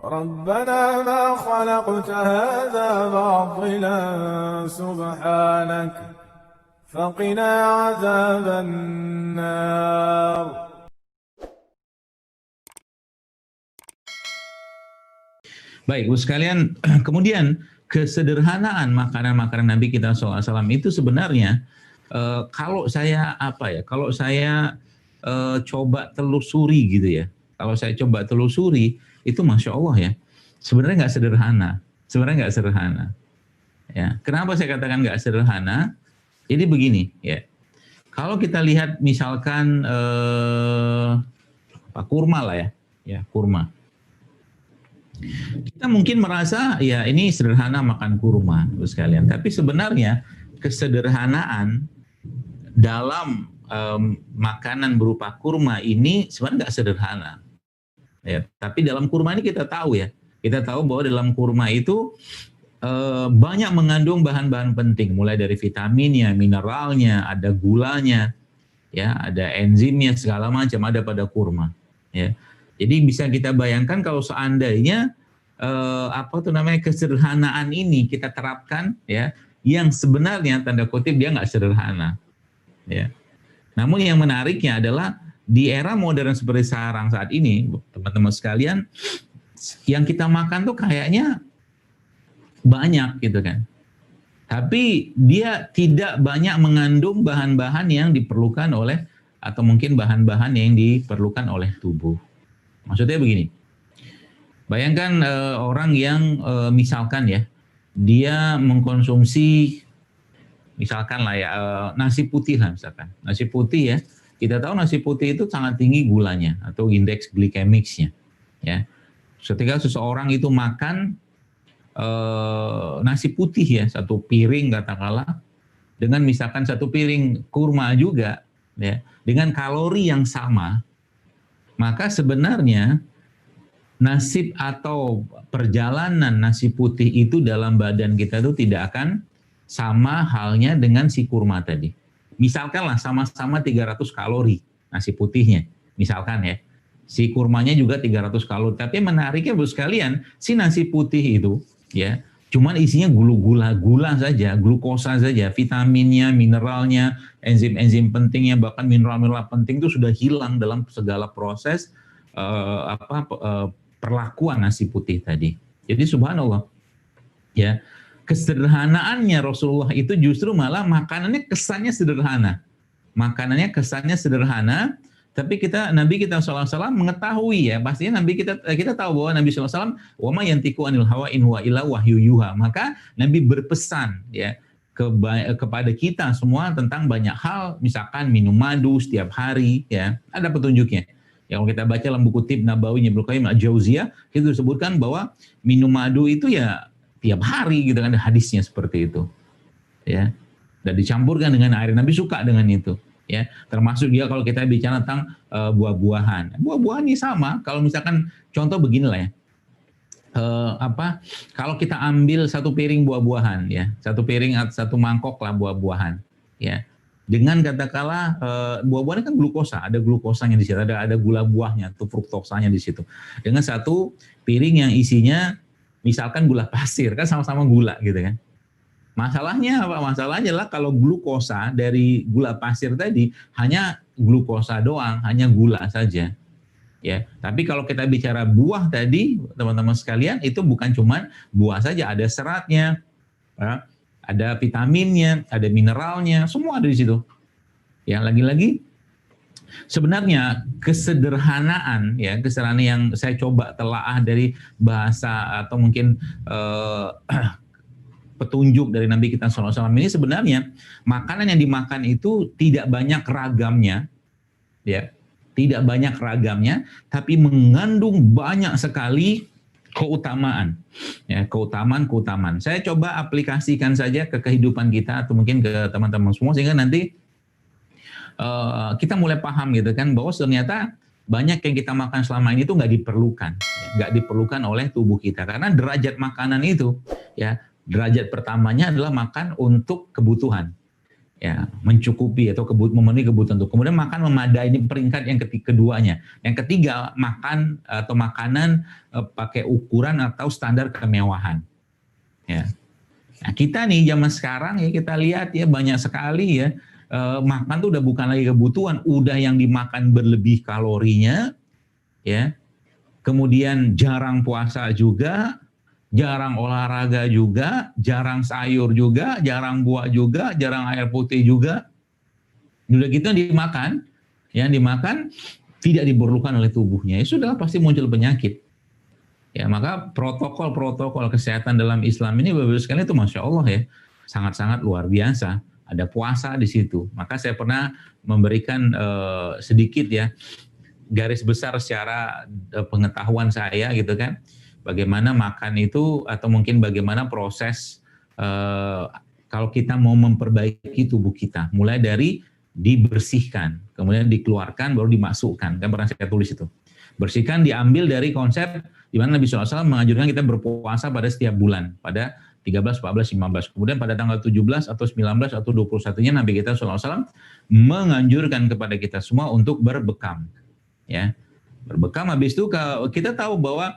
ربنا ما خلقت هذا باطلا سبحانك فقنا عذاب النار. Baik, Bu sekalian, kemudian kesederhanaan makanan-makanan Nabi kita SAW itu sebenarnya kalau saya kalau saya coba telusuri gitu ya, kalau saya coba telusuri itu Masya Allah ya, sebenarnya nggak sederhana, ya. Kenapa saya katakan nggak sederhana? Jadi begini ya, kalau kita lihat misalkan kurma lah ya kurma. Kita mungkin merasa ya ini sederhana makan kurma, Bu sekalian. Tapi sebenarnya kesederhanaan dalam makanan berupa kurma ini sebenarnya nggak sederhana. Ya, tapi dalam kurma ini kita tahu ya, kita tahu bahwa dalam kurma itu banyak mengandung bahan-bahan penting, mulai dari vitaminnya, mineralnya, ada gulanya, ya, ada enzimnya segala macam ada pada kurma. Ya. Jadi bisa kita bayangkan kalau seandainya kesederhanaan ini kita terapkan ya, yang sebenarnya tanda kutip dia nggak sederhana. Ya. Namun yang menariknya adalah di era modern seperti sekarang saat ini, teman-teman sekalian, yang kita makan tuh kayaknya banyak gitu kan. Tapi dia tidak banyak mengandung bahan-bahan yang diperlukan oleh atau mungkin bahan-bahan yang diperlukan oleh tubuh. Maksudnya begini, bayangkan orang yang misalkan ya, dia mengkonsumsi misalkan lah ya nasi putih lah misalkan. Nasi putih ya, kita tahu nasi putih itu sangat tinggi gulanya atau indeks glikemiknya. Ya, ketika seseorang itu makan nasi putih ya, satu piring katakanlah, dengan misalkan satu piring kurma juga, ya, dengan kalori yang sama, maka sebenarnya nasib atau perjalanan nasi putih itu dalam badan kita itu tidak akan sama halnya dengan si kurma tadi. Misalkanlah sama-sama 300 kalori nasi putihnya, misalkan ya. Si kurmanya juga 300 kalori. Tapi menariknya Bu sekalian, si nasi putih itu ya, cuman isinya gula saja, glukosa saja, vitaminnya, mineralnya, enzim-enzim pentingnya, bahkan mineral-mineral penting itu sudah hilang dalam segala proses perlakuan nasi putih tadi. Jadi subhanallah, ya, kesederhanaannya Rasulullah itu justru malah makanannya kesannya sederhana. Makanannya kesannya sederhana, tapi Nabi kita SAW mengetahui ya, pastinya Nabi kita tahu bahwa Nabi SAW wa ma yantiqu anil hawa in huwa illa wahyu yuha. Maka Nabi berpesan ya kepada kita semua tentang banyak hal, misalkan minum madu setiap hari ya, ada petunjuknya. Ya, kalau kita baca dalam buku Tib Nabawi Ibnu Qayyim Al-Jauziyah, itu disebutkan bahwa minum madu itu ya tiap hari gitu kan, ada hadisnya seperti itu. Ya. Dan dicampurkan dengan air, Nabi suka dengan itu. Ya, termasuk dia kalau kita bicara tentang buah-buahan. Buah-buahan ini sama, kalau misalkan contoh beginilah ya. Kalau kita ambil satu piring buah-buahan ya, satu piring atau satu mangkok lah buah-buahan ya. Dengan katakanlah buah-buahan kan glukosa, ada glukosanya di situ, ada gula buahnya, atau fruktosanya di situ. Dengan satu piring yang isinya misalkan gula pasir, kan sama-sama gula gitu kan. Masalahnya apa? Masalahnya adalah kalau glukosa dari gula pasir tadi hanya glukosa doang, hanya gula saja. Ya, tapi kalau kita bicara buah tadi, teman-teman sekalian, itu bukan cuma buah saja, ada seratnya, ya, ada vitaminnya, ada mineralnya, semua ada di situ. Ya, lagi-lagi sebenarnya kesederhanaan ya, kesederhanaan yang saya coba telaah dari bahasa atau mungkin petunjuk dari Nabi kita SAW ini, sebenarnya makanan yang dimakan itu tidak banyak ragamnya, ya, tidak banyak ragamnya, tapi mengandung banyak sekali keutamaan, ya, keutamaan. Saya coba aplikasikan saja ke kehidupan kita atau mungkin ke teman-teman semua sehingga nanti kita mulai paham gitu kan, bahwa ternyata banyak yang kita makan selama ini itu nggak diperlukan, ya, nggak diperlukan oleh tubuh kita karena derajat makanan itu, ya. Derajat pertamanya adalah makan untuk kebutuhan. ya, mencukupi atau memenuhi kebutuhan tubuh. Kemudian makan memadai, ini peringkat yang keduanya. Yang ketiga, makan atau makanan pakai ukuran atau standar kemewahan. Ya. Nah, kita nih zaman sekarang ya kita lihat ya banyak sekali ya makan tuh udah bukan lagi kebutuhan, udah yang dimakan berlebih kalorinya, ya. Kemudian jarang puasa juga, jarang olahraga juga, jarang sayur juga, jarang buah juga, jarang air putih juga. Udah gitu yang dimakan tidak diperlukan oleh tubuhnya. Ya sudah pasti muncul penyakit. Ya, maka protokol kesehatan dalam Islam ini Bapak-Ibu sekalian itu Masya Allah ya, sangat-sangat luar biasa. Ada puasa di situ. Maka saya pernah memberikan sedikit ya, garis besar secara pengetahuan saya gitu kan, bagaimana makan itu atau mungkin bagaimana proses kalau kita mau memperbaiki tubuh kita, mulai dari dibersihkan, kemudian dikeluarkan, baru dimasukkan. Kan pernah saya tulis itu. Bersihkan diambil dari konsep di mana Nabi SAW menganjurkan kita berpuasa pada setiap bulan, pada 13, 14, 15. Kemudian pada tanggal 17 atau 19 atau 21-nya Nabi kita SAW menganjurkan kepada kita semua untuk berbekam. Ya, berbekam. Habis itu kita tahu bahwa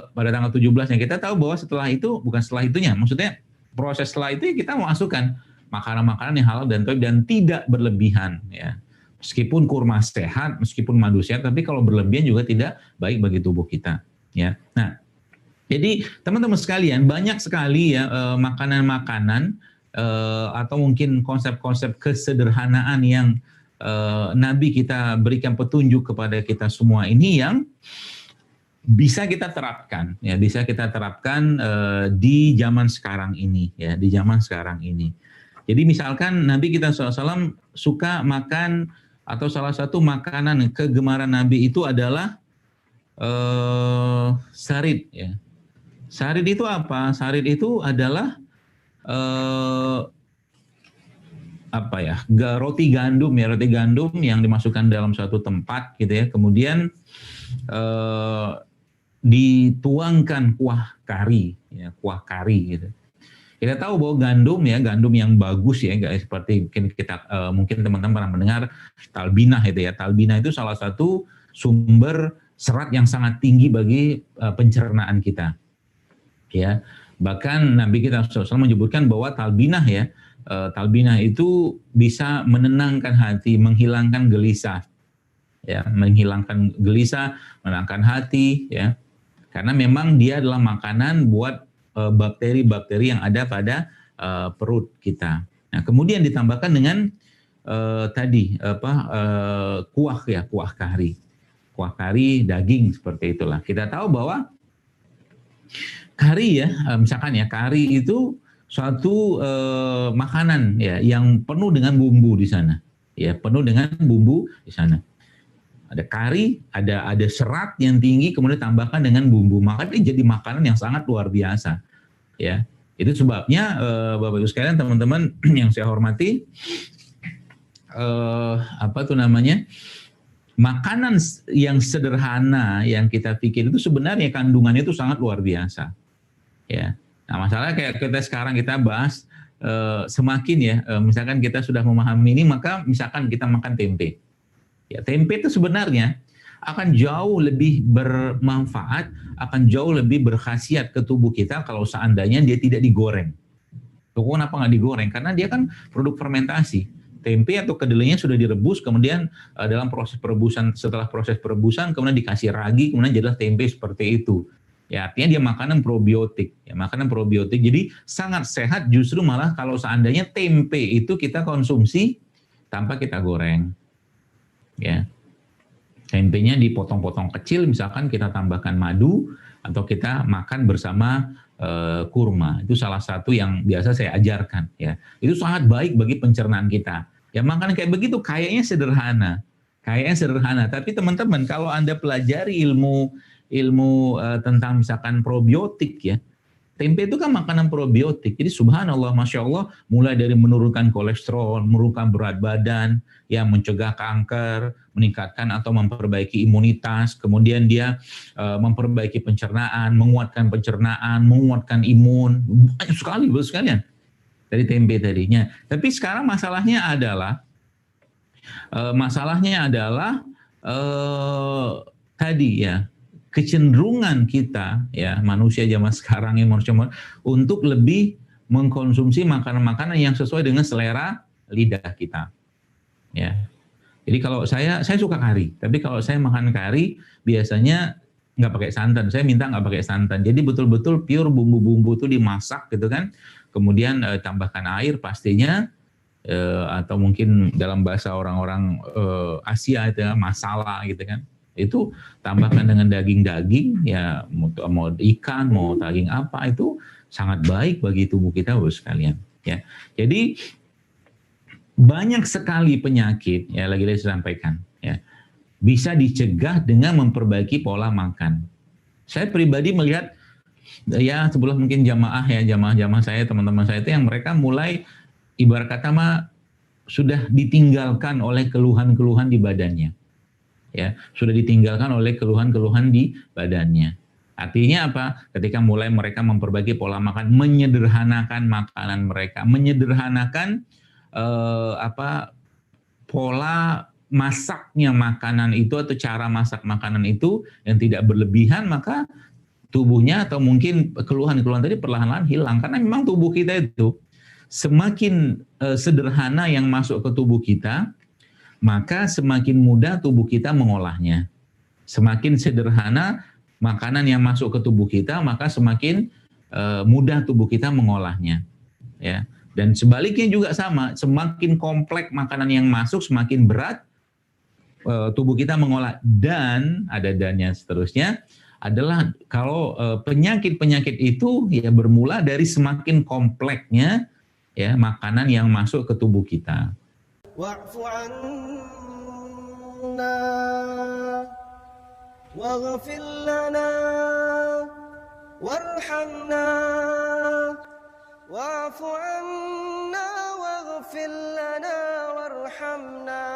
pada tanggal 17-nya kita tahu bahwa setelah itu, bukan setelah itunya, maksudnya proses setelah itu kita mau masukkan makanan-makanan yang halal dan thayyib dan tidak berlebihan ya. Meskipun kurma sehat, meskipun madu sehat, tapi kalau berlebihan juga tidak baik bagi tubuh kita ya. Nah, jadi teman-teman sekalian banyak sekali ya makanan-makanan atau mungkin konsep-konsep kesederhanaan yang Nabi kita berikan petunjuk kepada kita semua ini yang bisa kita terapkan ya, bisa kita terapkan di zaman sekarang ini ya, di zaman sekarang ini. Jadi misalkan Nabi kita SAW suka makan atau salah satu makanan kegemaran Nabi itu adalah sarid ya. Sarid itu apa? Sarid itu adalah roti gandum ya, roti gandum yang dimasukkan dalam suatu tempat gitu ya. Kemudian dituangkan kuah kari ya, kuah kari gitu. Kita tahu bahwa gandum yang bagus ya, nggak seperti mungkin teman-teman pernah mendengar talbinah itu ya. Talbinah itu salah satu sumber serat yang sangat tinggi bagi pencernaan kita. Ya, bahkan Nabi kita SAW menyebutkan bahwa talbinah ya, talbinah itu bisa menenangkan hati, menghilangkan gelisah. Ya, menghilangkan gelisah, menenangkan hati ya. Karena memang dia adalah makanan buat bakteri-bakteri yang ada pada perut kita. Nah, kemudian ditambahkan dengan kuah ya, kuah kari daging seperti itulah. Kita tahu bahwa kari ya, misalkan ya, kari itu suatu makanan ya yang penuh dengan bumbu di sana. Ya, penuh dengan bumbu di sana. Ada kari, ada serat yang tinggi, kemudian tambahkan dengan bumbu. Maka dia jadi makanan yang sangat luar biasa. Ya, itu sebabnya Bapak Ibu sekalian, teman-teman yang saya hormati, makanan yang sederhana yang kita pikir itu sebenarnya kandungannya itu sangat luar biasa. Ya, nah masalahnya kayak kita sekarang kita bahas semakin ya, misalkan kita sudah memahami ini, maka misalkan kita makan tempe. Ya, tempe itu sebenarnya akan jauh lebih bermanfaat, akan jauh lebih berkhasiat ke tubuh kita kalau seandainya dia tidak digoreng. Kenapa nggak digoreng? Karena dia kan produk fermentasi. Tempe atau kedelainya sudah direbus, kemudian dalam proses perebusan, setelah proses perebusan, kemudian dikasih ragi, kemudian jadilah tempe seperti itu. Ya, artinya dia makanan probiotik. Ya, makanan probiotik. Jadi sangat sehat justru malah kalau seandainya tempe itu kita konsumsi tanpa kita goreng. Ya, tempenya dipotong-potong kecil, misalkan kita tambahkan madu atau kita makan bersama kurma. Itu salah satu yang biasa saya ajarkan. Ya, itu sangat baik bagi pencernaan kita. Ya, makanan kayak begitu kayaknya sederhana, Tapi teman-teman kalau Anda pelajari ilmu tentang misalkan probiotik ya. Tempe itu kan makanan probiotik. Jadi subhanallah, Masya Allah, mulai dari menurunkan kolesterol, menurunkan berat badan, ya, mencegah kanker, meningkatkan atau memperbaiki imunitas, kemudian dia memperbaiki pencernaan, menguatkan imun, banyak sekali, Bapak sekalian. dari tempe tadinya. Tapi sekarang masalahnya adalah tadi ya, kecenderungan kita ya, manusia zaman sekarang yang untuk lebih mengkonsumsi makanan-makanan yang sesuai dengan selera lidah kita. Ya. Jadi kalau saya suka kari, tapi kalau saya makan kari biasanya nggak pakai santan. Saya minta nggak pakai santan. Jadi betul-betul pure bumbu-bumbu itu dimasak gitu kan. Kemudian tambahkan air pastinya, atau mungkin dalam bahasa orang-orang Asia itu ya, masala gitu kan. Itu tambahkan dengan daging-daging ya, mau ikan, mau daging apa, itu sangat baik bagi tubuh kita Bapak sekalian ya. Jadi banyak sekali penyakit ya, lagi-lagi saya sampaikan ya, bisa dicegah dengan memperbaiki pola makan. Saya pribadi melihat ya, sebelum mungkin jamaah saya, teman-teman saya itu yang mereka mulai ibarat kata sudah ditinggalkan oleh keluhan-keluhan di badannya. Ya, sudah ditinggalkan oleh keluhan-keluhan di badannya. Artinya apa? Ketika mulai mereka memperbaiki pola makan, menyederhanakan makanan mereka, menyederhanakan pola masaknya makanan itu atau cara masak makanan itu yang tidak berlebihan, maka tubuhnya atau mungkin keluhan-keluhan tadi perlahan-lahan hilang. Karena memang tubuh kita itu semakin sederhana yang masuk ke tubuh kita, maka semakin mudah tubuh kita mengolahnya. Semakin sederhana makanan yang masuk ke tubuh kita, maka semakin mudah tubuh kita mengolahnya. Ya. Dan sebaliknya juga sama, semakin kompleks makanan yang masuk, semakin berat tubuh kita mengolah. Dan ada dannya seterusnya adalah kalau penyakit-penyakit itu ya bermula dari semakin kompleksnya ya makanan yang masuk ke tubuh kita. Wa'fu 'anna waghfir lana warhamna wa'fu 'anna waghfir lana warhamna